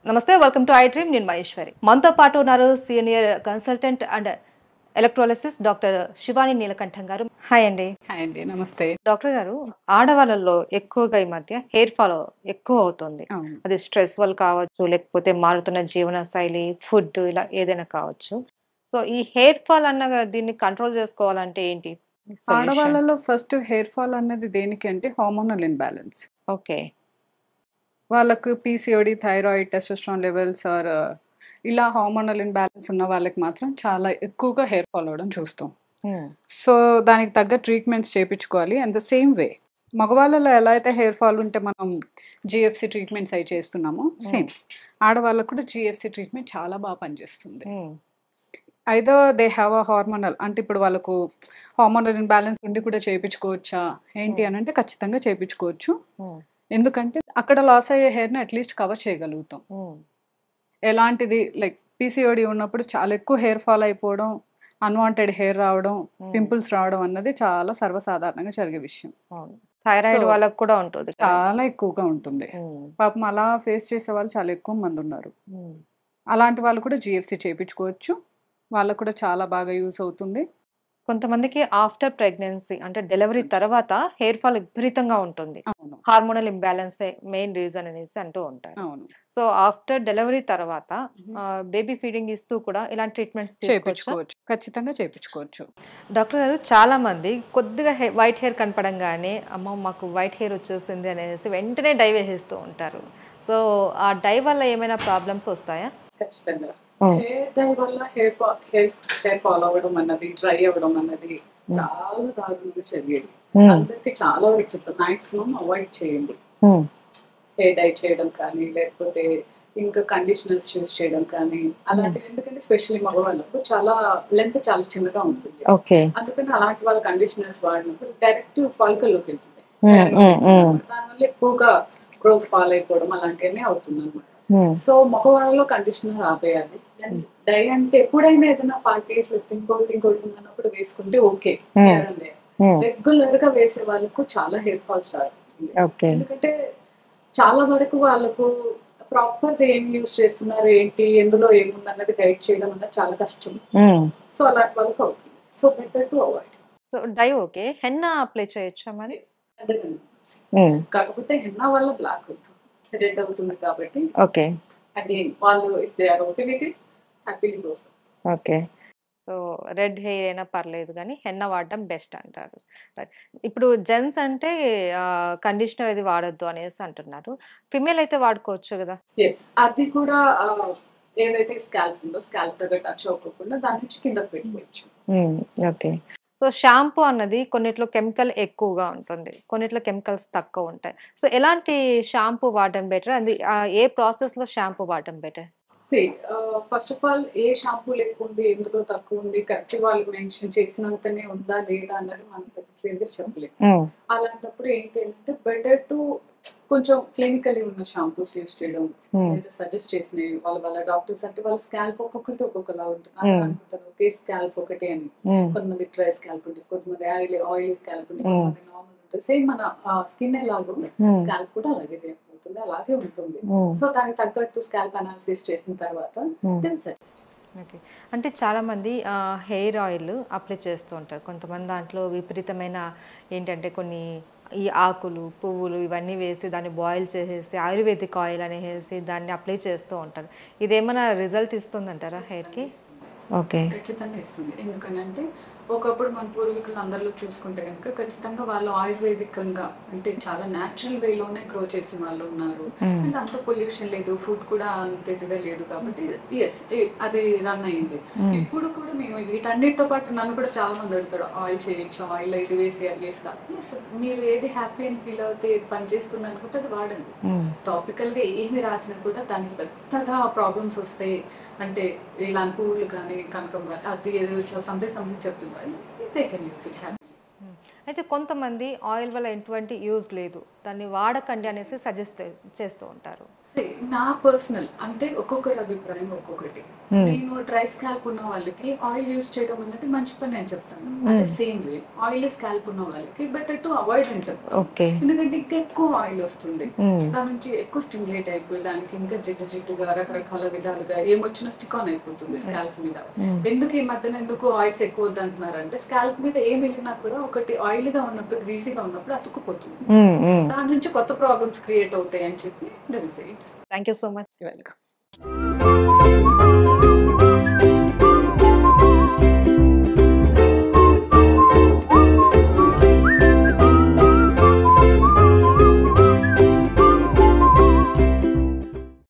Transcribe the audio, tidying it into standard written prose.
నమస్తే, welcome to I dream. నేను మహేశ్వరి. మనతో పాటు ఉన్నారు senior consultant and electrolysis doctor Shivani Neelakantam garu. Hi అండి. హాయ్ అండి, నమస్తే. డాక్టర్ గారు, ఆడవాళ్ళలో ఎక్కువగా ఈ మధ్య హెయిర్ ఫాల్ ఎక్కువ అవుతుంది. అవును. అది స్ట్రెస్ వల్ల కావచ్చు, లేకపోతే మారుతున్న జీవన శైలి, ఫుడ్, ఇలా ఏదైనా కావచ్చు. సో ఈ హెయిర్ ఫాల్ అన్న దీన్ని కంట్రోల్ చేసుకోవాలంటే ఏంటి సొల్యూషన్? ఆడవాళ్ళలో ఫస్ట్ హెయిర్ ఫాల్ అన్నది దేనికి అంటే హార్మోనల్ ఇంబ్యాలెన్స్. ఓకే. వాళ్ళకు PCOD, thyroid, testosterone levels are ఇలా హార్మోనల్ ఇంబ్యాలెన్స్ ఉన్న వాళ్ళకి మాత్రం చాలా ఎక్కువగా హెయిర్ ఫాల్ అవ్వడం చూస్తాం. సో దానికి తగ్గ ట్రీట్మెంట్స్ చేయించుకోవాలి. అండ్ ద సేమ్ వే మగవాళ్ళలో ఎలా అయితే హెయిర్ ఫాల్ ఉంటే మనం జిఎఫ్సి ట్రీట్మెంట్స్ అవి చేస్తున్నామో సేమ్ ఆడవాళ్ళకు కూడా జిఎఫ్సి ట్రీట్మెంట్ చాలా బాగా పనిచేస్తుంది. ఐదో దే హ్యావ్ అ హార్మోనల్ అంటే ఇప్పుడు వాళ్ళకు హార్మోనల్ ఇన్బ్యాలెన్స్ ఉండి కూడా చేయించుకోవచ్చా ఏంటి అని అంటే ఖచ్చితంగా చేయించుకోవచ్చు. ఎందుకంటే అక్కడ లాస్ అయ్యే హెయిర్ని అట్లీస్ట్ కవర్ చేయగలుగుతాం. ఎలాంటిది లైక్ పీసీఓడి ఉన్నప్పుడు చాలా ఎక్కువ హెయిర్ ఫాల్ అయిపోవడం, అన్వాంటెడ్ హెయిర్ రావడం, పింపుల్స్ రావడం అన్నది చాలా సర్వసాధారణంగా జరిగే విషయం. థైరాయిడ్ వాళ్ళకు కూడా ఉంటుంది, చాలా ఎక్కువగా ఉంటుంది. పాపం అలా ఫేస్ చేసే వాళ్ళు చాలా ఎక్కువ మంది ఉన్నారు. అలాంటి వాళ్ళు కూడా జిఎఫ్సి చేయించుకోవచ్చు. వాళ్ళకు కూడా చాలా బాగా యూస్ అవుతుంది. కొంతమందికి ఆఫ్టర్ ప్రెగ్నెన్సీ అంటే డెలివరీ తర్వాత హెయిర్ ఫాల్ విపరీతంగా ఉంటుంది. అవును, హార్మోనల్ ఇంబ్యాలెన్స్ మెయిన్ రీజన్ అనేసి అంటూ ఉంటారు. అవును. సో ఆఫ్టర్ డెలివరీ తర్వాత బేబీ ఫీడింగ్ ఇస్తూ కూడా ఇలాంటి ట్రీట్మెంట్స్ చేయించుకోవచ్చు, ఖచ్చితంగా చేయించుకోవచ్చు. డాక్టర్ గారు, చాలా మంది కొద్దిగా వైట్ హెయిర్ కనపడంగానే అమ్మ మాకు వైట్ హెయిర్ వచ్చేసింది అనేసి వెంటనే డై వేసేస్తూ ఉంటారు. సో ఆ డై వల్ల ఏమైనా ప్రాబ్లమ్స్ వస్తాయా? ఖచ్చితంగా హెయిర్ డై వల్ల హెయిర్ ఫాల్ అవ్వడం అన్నది, డ్రై అవ్వడం అన్నది చాలా దారుణంగా జరిగేది. అందరికి చాలా వరకు చెప్తాం, మాక్సిమం అవాయిడ్ చేయండి హెయిర్ డై చేయడం కానీ, లేకపోతే ఇంకా కండిషనర్స్ యూజ్ చేయడం కానీ అలాంటివి. ఎందుకంటే స్పెషల్లీ మగవాళ్ళకు చాలా లెంత్ చాలా చిన్నగా ఉంటుంది. అందుకని అలాంటి వాళ్ళ కండిషనర్స్ వాడినప్పుడు డైరెక్ట్ ఫాలికల్లోకి వెళ్తుంది. దానివల్ల ఎక్కువగా గ్రోత్ ఫాల్ అయిపోవడం అలాంటివన్నీ అవుతుంది అనమాట. సో మగవాళ్ళలో కండిషనర్ ఆపేయాలి. డై అంటే ఎప్పుడైనా ఏదైనా పార్టీస్ ఇంకోటి ఉన్నప్పుడు వేసుకుంటే ఓకే. రెగ్యులర్ గా వేసే వాళ్ళకు చాలా హెయిర్ ఫాల్ స్టార్ట్ అవుతుంది. ఎందుకంటే చాలా వరకు వాళ్ళకు ప్రాపర్ ఏం యూజ్ చేస్తున్నారు, ఏంటి, ఎందులో ఏముంది అన్నది గైడ్ చేయడం అన్నది చాలా కష్టం. సో అలాంటి వాళ్ళకి అవుతుంది. So better to avoid. So dye okay, henna apply చేయొచ్చా మరి? కాకపోతే హెన్నా వల్ల బ్లాక్ అవుతుంది, రెడ్ అవుతుంది కాబట్టి ఓకే, అది వాళ్ళు if they are okay with it happily go. Okay. So red hair అయినా పర్లేదు కానీ హెన్నా వాడడం బెస్ట్ అంటారు. ఇప్పుడు జెంట్స్ అంటే కండిషనర్ అది వాడొద్దు అనేసి అంటున్నారు. ఫిమేల్ అయితే వాడుకోవచ్చు కదా? ఎస్, అది కూడా ఏదైతే స్కాల్ప్ ఉందో స్కాల్ప్ దగ్గర టచ్ అవ్వకుండా దాని నుంచి కిందకు పెట్టుకోవచ్చు. ఓకే. సో షాంపూ అన్నది కొన్నిట్లో కెమికల్ ఎక్కువగా ఉంటుంది, కొన్నిట్లో కెమికల్స్ తక్కువ ఉంటాయి. సో ఎలాంటి షాంపూ వాడడం బెటర్? అది ఏ ప్రాసెస్లో షాంపూ వాడడం better? First of all A shampoo ఎక్కువ ఉంది, ఎందులో తక్కువ ఉంది, కరెక్ట్ వాళ్ళు మెన్షన్ చేసినంతనే ఉందా లేదా అన్నది మనం క్లియర్గా చెప్పలేము. అలాంటప్పుడు ఏంటి అంటే బెటర్ టు కొంచెం క్లినికలీ ఉన్న షాంపూస్ యూజ్ చేయడం, లేదా సజెస్ట్ చేసినవి వాళ్ళ డాక్టర్స్. అంటే వాళ్ళ స్కాల్ప్ ఒక్కొక్కరితో ఒక్కొక్కలా ఉంటుంది. అందరూ అనుకుంటారు ఒకే స్కాల్ప్ ఒకటే అని. కొంతమంది డ్రై స్కాల్ప్ ఉంటుంది, కొంతమంది ఆయిలీ స్కాల్ప్ ఉంటుంది, కొంతమంది నార్మల్ ఉంటుంది. సేమ్ మన స్కిన్ ఎలాగో స్కాల్ప్ కూడా అలాగే అవుతుంది, అలాగే ఉంటుంది. సో దానికి తగ్గట్టు స్కాల్ప్ అనాలిసిస్ చేసిన తర్వాత ఓకే. అంటే చాలామంది హెయిర్ ఆయిల్ అప్లై చేస్తూ ఉంటారు. కొంతమంది దాంట్లో విపరీతమైన ఏంటంటే కొన్ని ఈ ఆకులు, పువ్వులు ఇవన్నీ వేసి దాన్ని బాయిల్ చేసేసి ఆయుర్వేదిక్ ఆయిల్ అనేసి దాన్ని అప్లై చేస్తూ ఉంటారు. ఇదేమైనా రిజల్ట్ ఇస్తుందంటారా హెయిర్కి? ఓకే, ఖచ్చితంగా ఇస్తుంది. ఎందుకనంటే ఒకప్పుడు మన పూర్వీకులు అందరిలో చూసుకుంటే కనుక ఖచ్చితంగా వాళ్ళు ఆయుర్వేదికంగా అంటే చాలా న్యాచురల్ వేలోనే గ్రో చేసిన వాళ్ళు ఉన్నారు. అండ్ అంత పొల్యూషన్ లేదు, ఫుడ్ కూడా అంత ఇదిగా లేదు కాబట్టి ఎస్ అది రన్ అయ్యింది. ఇప్పుడు కూడా మేము వీటన్నిటితో పాటు నన్ను కూడా చాలా మంది అడుగుతారు ఆయిల్ చేయొచ్చు, ఆయిల్ ఇది వేసి అది వేసి కాదు. మీరు ఏది హ్యాపీ అని ఫీల్ అవుతే ఏది పనిచేస్తుంది అనుకుంటే అది వాడండి. టాపికల్గా ఏమి రాసినా కూడా దానికి పెద్దగా ప్రాబ్లమ్స్ వస్తాయి అంటే ఇలాంటి పువ్వులు కానీ కనకంబరాలు అది ఏదో సంథింగ్ చెప్తున్నారు. అయితే కొంతమంది ఆయిల్ వల్ల ఎటువంటి యూజ్ లేదు, దాన్ని వాడకండి అనేసి సజెస్ట్ చేస్తూ ఉంటారు? నా పర్సనల్ అంటే ఒక్కొక్కరి అభిప్రాయం ఒక్కొక్కటి. నేను డ్రై స్కాల్ప్ ఉన్న వాళ్ళకి ఆయిల్ యూస్ చేయడం అనేది మంచి పని అని చెప్తాను. అదే సేమ్ వే ఆయిల్ స్కాల్ప్ ఉన్న వాళ్ళకి బెటర్ టు అవాయిడ్ అని చెప్తాను. ఎందుకంటే ఇంకా ఎక్కువ ఆయిల్ వస్తుంది, దాని నుంచి ఎక్కువ స్టిమ్యులేట్ అయిపోయి దానికి ఇంకా జిడ్డుగా రకరకాల విధాలుగా ఏమొచ్చినా స్టిక్ ఆన్ అయిపోతుంది స్కాల్ప్ మీద. ఎందుకు ఈ మధ్యన ఎందుకు ఆయిల్స్ ఎక్కువ వద్దు అంటున్నారంటే స్కాల్ప్ మీద ఏం వెళ్ళినా కూడా ఒకటి ఆయిల్ గా ఉన్నప్పుడు గ్రీసీగా ఉన్నప్పుడు అతుక్కుపోతుంది, దాని నుంచి కొత్త ప్రాబ్లమ్స్ క్రియేట్ అవుతాయి అని చెప్పి తెలిసేది. Thank you so much. Welcome.